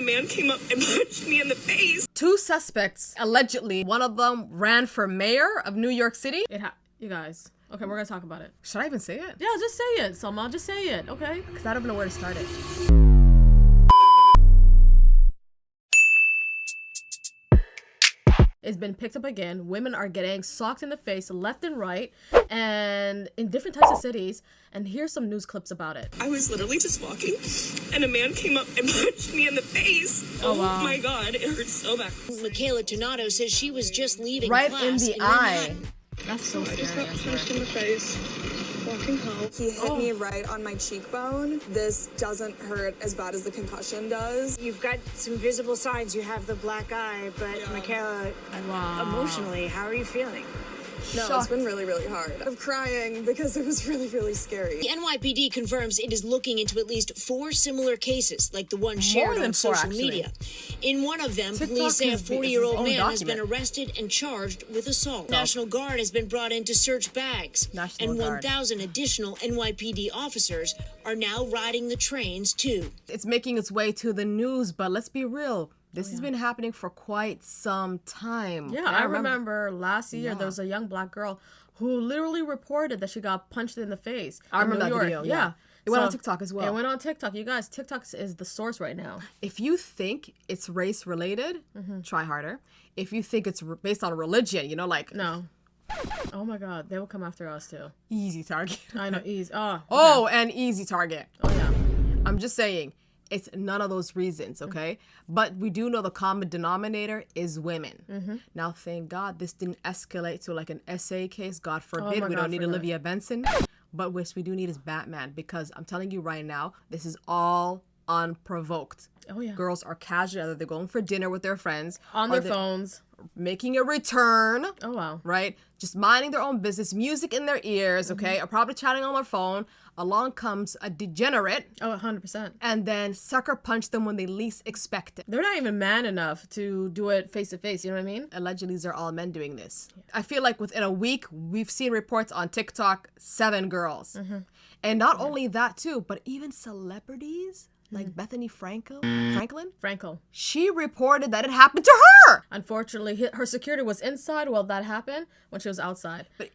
A man came up and punched me in the face. Two suspects, allegedly, one of them ran for mayor of New York City. You guys. Okay, we're gonna talk about it. Should I even say it? Yeah, just say it, Selma. Just say it, okay? Because I don't even know where to start it. It's been picked up again. Women are getting socked in the face left and right, and in different types of cities. And here's some news clips about it. I was literally just walking, and a man came up and punched me in the face. Oh wow. My God, it hurts so bad. Michaela Donato says she was just leaving right class in the eye. Manhattan. That's so scary. I just got punched in the face. Walking home. He hit me right on my cheekbone. This doesn't hurt as bad as the concussion does. You've got some visible signs. You have the black eye, but Michaela, emotionally, how are you feeling? No, Shocked. it's been really, really hard. I'm crying because it was really, really scary. The NYPD confirms it is looking into at least 4 similar cases, like the one shared than on 4, social actually. media. In one of them, TikTok police say a is his 40-year-old own man has been document. arrested and charged with assault. National Guard has been brought in to search bags. National and Guard. 1,000 additional NYPD officers are now riding the trains, too. It's making its way to the news, but let's be real. This has been happening for quite some time. Yeah, I remember last year there was a young black girl who literally reported that she got punched in the face. I in remember New that York. video. Yeah. It went on TikTok as well. It went on TikTok. You guys, TikTok is the source right now. If you think it's race related, try harder. If you think it's based on religion, you know, like No. Oh my God, they will come after us too. easy target. I know, easy. Oh, and easy target. Oh yeah. I'm just saying, it's none of those reasons, okay? But we do know the common denominator is women. Now, thank God this didn't escalate to like an SA case. God forbid. We don't need Olivia Benson. But what we do need is Batman, because I'm telling you right now, this is all unprovoked. Oh yeah. Girls are casual. Either they're going for dinner with their friends. On or their they're phones. making a return. Oh wow. Right? Just minding their own business, music in their ears, okay? Or probably chatting on their phone. Along comes a degenerate. Oh, 100%. And then sucker punch them when they least expect it. They're not even man enough to do it face to face. You know what I mean? Allegedly, these are all men doing this. I feel like within a week, we've seen reports on TikTok, 7 girls. And not only that too, but even celebrities like Bethany Franklin, she reported that it happened to her. Unfortunately, her security was inside while that happened when she was outside. But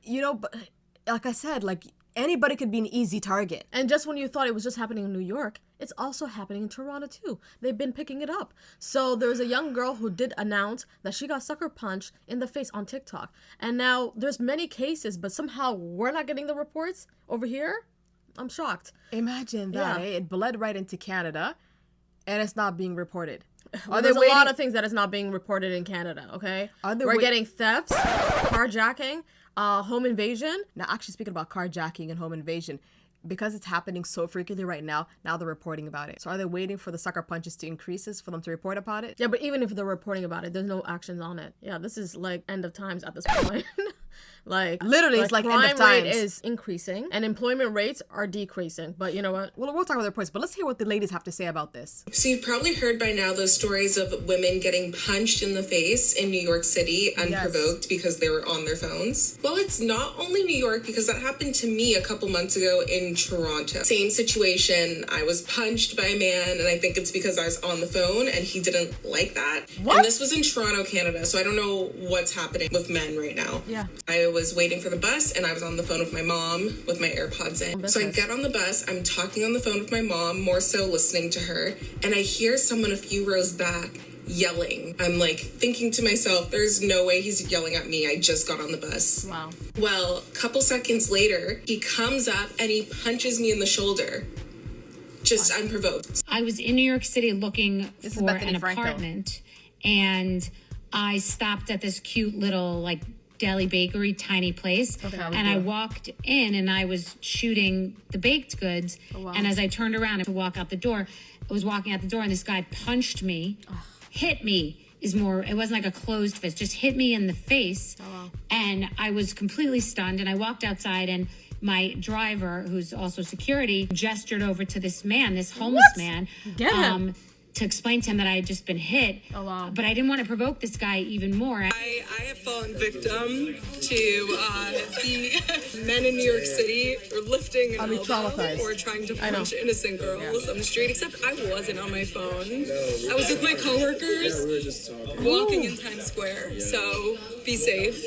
like I said, like anybody could be an easy target. And just when you thought it was just happening in New York, it's also happening in Toronto too. They've been picking it up. So there's a young girl who did announce that she got sucker punched in the face on TikTok. And now there's many cases, but somehow we're not getting the reports over here. I'm shocked. Imagine that, eh? It bled right into Canada, and it's not being reported. There's a lot of things that is not being reported in Canada, okay? We're getting thefts, carjacking, home invasion. Now, actually speaking about carjacking and home invasion, because it's happening so frequently right now they're reporting about it. So are they waiting for the sucker punches to increase for them to report about it? Yeah, but even if they're reporting about it, there's no actions on it. Yeah, this is like end of times at this point. Literally, it's like end of times. Crime rate is increasing and employment rates are decreasing. But you know what? Well, we'll talk about their points, but let's hear what the ladies have to say about this. So you've probably heard by now those stories of women getting punched in the face in New York City unprovoked because they were on their phones. Well, it's not only New York, because that happened to me a couple months ago in Toronto. Same situation. I was punched by a man, and I think it's because I was on the phone and he didn't like that. What? And this was in Toronto, Canada, so I don't know what's happening with men right now. Yeah. I was waiting for the bus and I was on the phone with my mom with my AirPods in. So I get on the bus, I'm talking on the phone with my mom, more so listening to her, and I hear someone a few rows back yelling. I'm like thinking to myself, there's no way he's yelling at me. I just got on the bus. Wow. Well, a couple seconds later, he comes up and he punches me in the shoulder. Just unprovoked. I was in New York City looking for an Franco. apartment, and I stopped at this cute little deli bakery, tiny place. And I walked in and I was shooting the baked goods. And as I turned around to walk out the door, I was walking out the door and this guy punched me, hit me. It wasn't like a closed fist, just hit me in the face. And I was completely stunned, and I walked outside, and my driver, who's also security, gestured over to this man, this homeless man. Get him. to explain to him that I had just been hit. Oh, wow. But I didn't want to provoke this guy even more. I have fallen victim to the men in New York City or lifting an elbow traumatized. or trying to punch innocent girls on the street, except I wasn't on my phone. I was with my coworkers walking in Times Square, so be safe.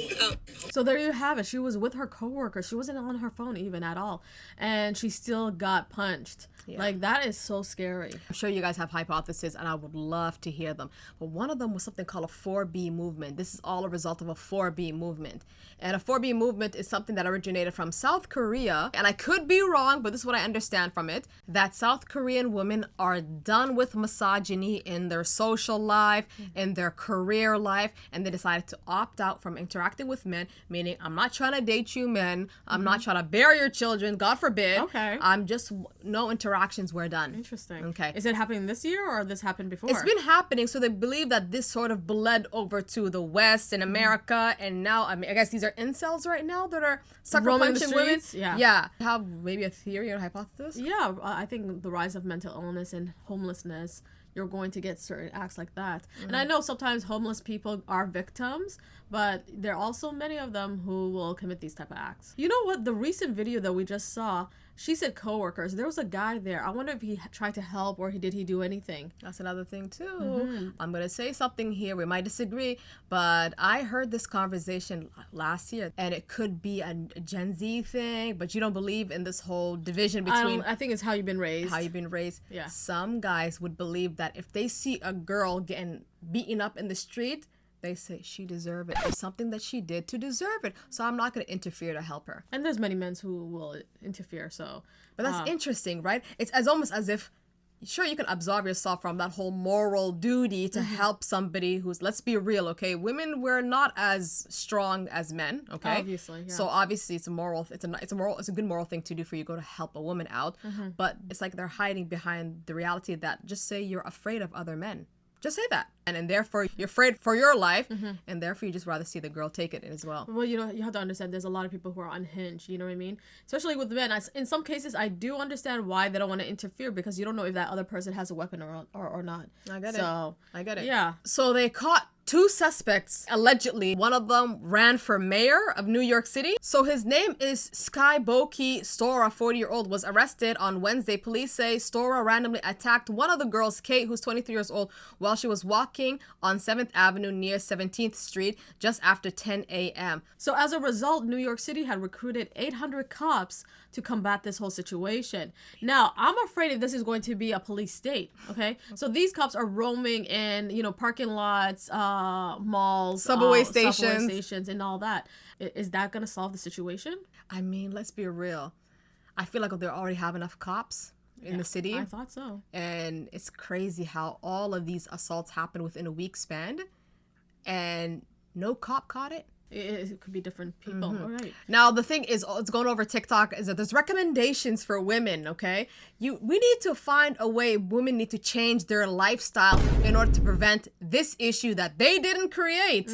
So there you have it. She was with her coworker. She wasn't on her phone even at all. And she still got punched. Yeah. Like, that is so scary. I'm sure you guys have hypotheses, and I would love to hear them. But one of them was something called a 4B movement. This is all a result of a 4B movement. And a 4B movement is something that originated from South Korea. And I could be wrong, but this is what I understand from it. That South Korean women are done with misogyny in their social life, in their career life, and they decided to opt out from interacting with men, meaning I'm not trying to date you men. I'm not trying to bear your children, God forbid. Okay. I'm just, no interactions, we're done. Interesting. Okay. Is it happening this year or this happened before? It's been happening, so they believe that this sort of bled over to the West and America, and now, I mean, I guess these are incels right now that are sucker Roaming the punching women. streets? Yeah. Yeah. Have maybe a theory or hypothesis? Yeah, I think the rise of mental illness and homelessness, you're going to get certain acts like that. And I know sometimes homeless people are victims, but there are also many of them who will commit these type of acts. You know what? The recent video that we just saw, she said coworkers. There was a guy there. I wonder if he tried to help or did he do anything? That's another thing too. I'm going to say something here. We might disagree, but I heard this conversation last year, and it could be a Gen Z thing, but you don't believe in this whole division between... I think it's how you've been raised. How you've been raised. Yeah. Some guys would believe that if they see a girl getting beaten up in the street, they say she deserved it. It's something that she did to deserve it. So I'm not going to interfere to help her. And there's many men who will interfere, so... But that's interesting, right? It's almost as if, sure, you can absolve yourself from that whole moral duty to help somebody who's, let's be real, okay? Women, we're not as strong as men, okay? Obviously, yeah. So obviously it's a good moral thing to do for you to go to help a woman out. But it's like they're hiding behind the reality that just say you're afraid of other men. Just say that. And therefore, you're afraid for your life, and therefore you just rather see the girl take it as well. Well, you know, you have to understand there's a lot of people who are unhinged, you know what I mean? Especially with men. In some cases, I do understand why they don't want to interfere, because you don't know if that other person has a weapon or not. I get it. I get it. Yeah. So they caught 2 suspects, allegedly. One of them ran for mayor of New York City. So his name is Sky Boki Stora, 40-year-old, was arrested on Wednesday. Police say Stora randomly attacked one of the girls, Kate, who's 23 years old, while she was walking on 7th Avenue near 17th Street just after 10 a.m. So as a result, New York City had recruited 800 cops to combat this whole situation. Now, I'm afraid if this is going to be a police state, okay? So these cops are roaming in, you know, parking lots, malls, subway stations, and all that. Is that going to solve the situation? I mean, let's be real. I feel like they already have enough cops in the city. I thought so. And it's crazy how all of these assaults happen within a week span, and no cop caught it. It could be different people. All right. Now, the thing is, it's going over TikTok, is that there's recommendations for women, okay? We need to find a way women need to change their lifestyle in order to prevent this issue that they didn't create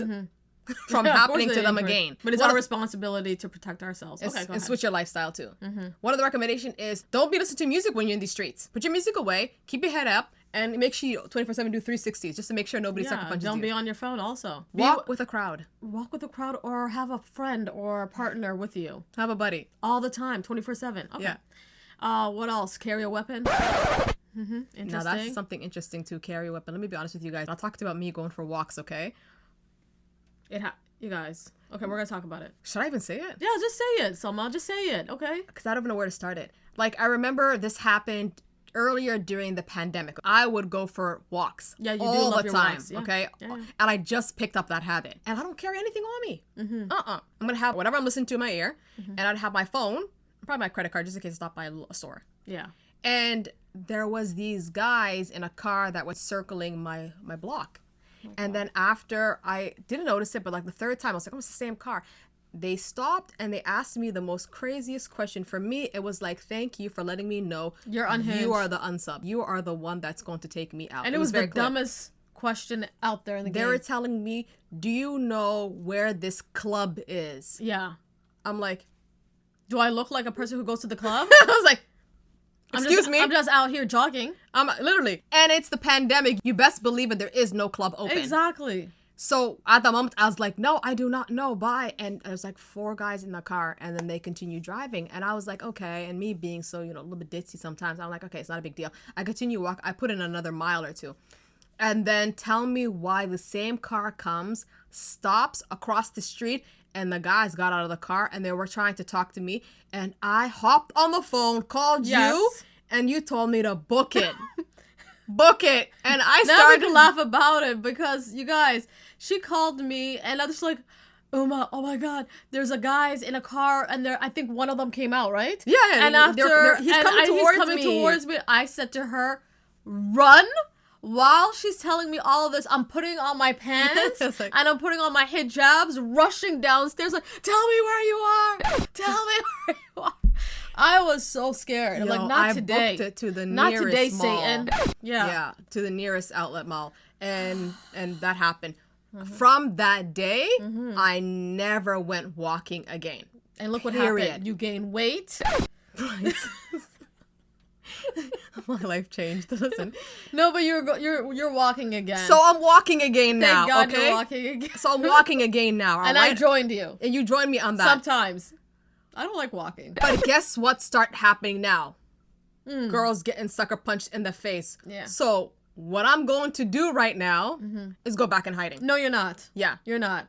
from happening to them again. But it's our responsibility to protect ourselves. Okay, go ahead. And switch your lifestyle too. One of the recommendations is don't be listening to music when you're in these streets. Put your music away, keep your head up, and make sure you 24/7 do 360s just to make sure nobody sucker punches you. Don't be on your phone also. Walk with a crowd. Walk with a crowd, or have a friend or a partner with you. Have a buddy. All the time, 24/7. Okay. Yeah. What else? Carry a weapon. Interesting. Now that's something interesting to carry a weapon. Let me be honest with you guys. I talked about me going for walks, okay? You guys. Okay, we're gonna talk about it. Should I even say it? Yeah, just say it, Selma. Just say it, okay? Because I don't even know where to start it. Like, I remember this happened earlier during the pandemic. I would go for walks all the time, okay? Yeah. And I just picked up that habit. And I don't carry anything on me. I'm going to have whatever I'm listening to in my ear, and I'd have my phone, probably my credit card, just in case I stop by a store. Yeah. And there was these guys in a car that was circling my block. And then after, I didn't notice it, but like the third time, I was like, oh, it's the same car. They stopped and they asked me the most craziest question. For me, it was like, thank you for letting me know you're unhinged. You are the unsub. You are the one that's going to take me out. And it was the dumbest question out there in the game. They were telling me, do you know where this club is? Yeah. I'm like, do I look like a person who goes to the club? I was like, Excuse me? I'm just out here jogging. Literally. And it's the pandemic. You best believe it, there is no club open. Exactly. So at the moment, I was like, no, I do not know. Bye. And there was like 4 guys in the car, and then they continue driving. And I was like, okay. And me being so, a little bit ditzy sometimes, I'm like, okay, it's not a big deal. I continue walk. I put in another mile or 2. And then tell me why the same car comes, stops across the street, and the guys got out of the car and they were trying to talk to me. And I hopped on the phone, called you, and you told me to book it. Book it. And I Now started we can laugh about it because, you guys, she called me and I was like, Uma, oh my God, there's a guys in a car and I think one of them came out, right? Yeah. And after he's coming towards me, I said to her, run. While she's telling me all of this, I'm putting on my pants and I'm putting on my hijabs, rushing downstairs like, tell me where you are. Tell me where you are. I was so scared. I'm like, not today. I booked it to the not nearest today, mall. Satan. Yeah, to the nearest outlet mall. And that happened. From that day, I never went walking again. And look what happened. You gained weight. My life changed. Listen. No, but you're walking again. So I'm walking again now. Thank God okay? you're walking again. So I'm walking again now. And right? I joined you. And you joined me on that. Sometimes. I don't like walking. But guess what start happening now? Girls getting sucker punched in the face. Yeah. So what I'm going to do right now is go back in hiding. No, you're not. Yeah. You're not.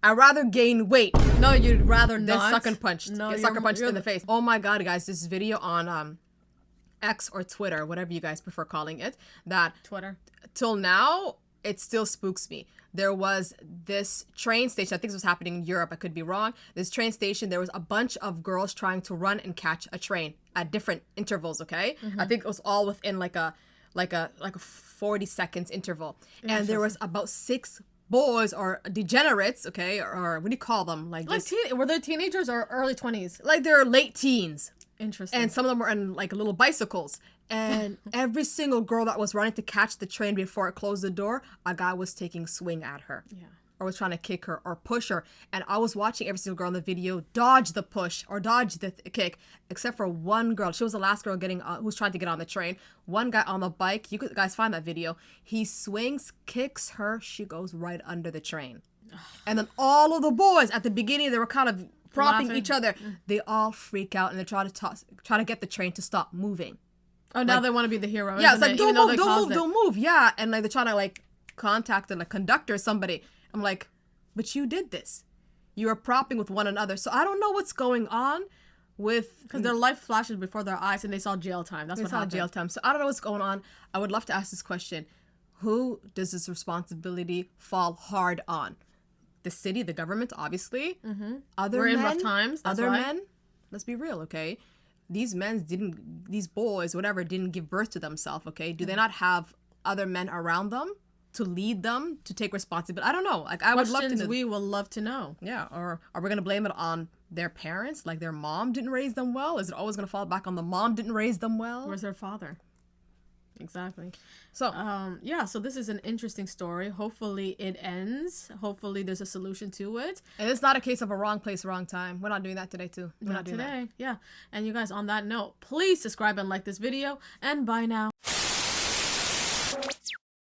I'd rather gain weight No, you'd rather than not. sucker punched. No, Get sucker punched in the face. Oh my God, guys, this video on X or Twitter, whatever you guys prefer calling it, that Twitter. till now, it still spooks me. There was this train station, I think this was happening in Europe, I could be wrong. This train station, there was a bunch of girls trying to run and catch a train at different intervals, okay? I think it was all within like a 40 seconds interval. And there was about 6 boys or degenerates, okay, or what do you call them? Like were they teenagers or early 20s? like they're late teens. Interesting. And some of them were on like little bicycles. And every single girl that was running to catch the train before it closed the door, a guy was taking swing at her. Yeah. Or was trying to kick her or push her. And I was watching every single girl in the video dodge the push or dodge the kick, except for one girl. She was the last girl getting who's trying to get on the train. One guy on the bike, you guys find that video. He swings, kicks her. She goes right under the train. And then all of the boys at the beginning, they were kind of propping each other. They all freak out and they try to get the train to stop moving. Oh, now they want to be the hero. Yeah, it's like, don't move. Yeah, and like they're trying to like contact the conductor or somebody. I'm like, but you did this. You are propping with one another. So I don't know what's going on with... Because their life flashes before their eyes and they saw jail time. That's what happened. Jail time. So I don't know what's going on. I would love to ask this question. Who does this responsibility fall hard on? The city, the government, obviously. Other We're men, in rough times. That's other why. men. Let's be real, okay? These boys, whatever, didn't give birth to themselves, okay? Do they not have other men around them to lead them, to take responsibility? I don't know. Like, I would love to know. We will love to know. Yeah, or are we going to blame it on their parents? Like, their mom didn't raise them well? Is it always going to fall back on the mom didn't raise them well? Where's their father? Exactly. So, so this is an interesting story. Hopefully it ends. Hopefully there's a solution to it. and it's not a case of a wrong place, wrong time. We're not doing that today, too. We're Not doing that. today. Yeah. And you guys, on that note, please subscribe and like this video. And bye now.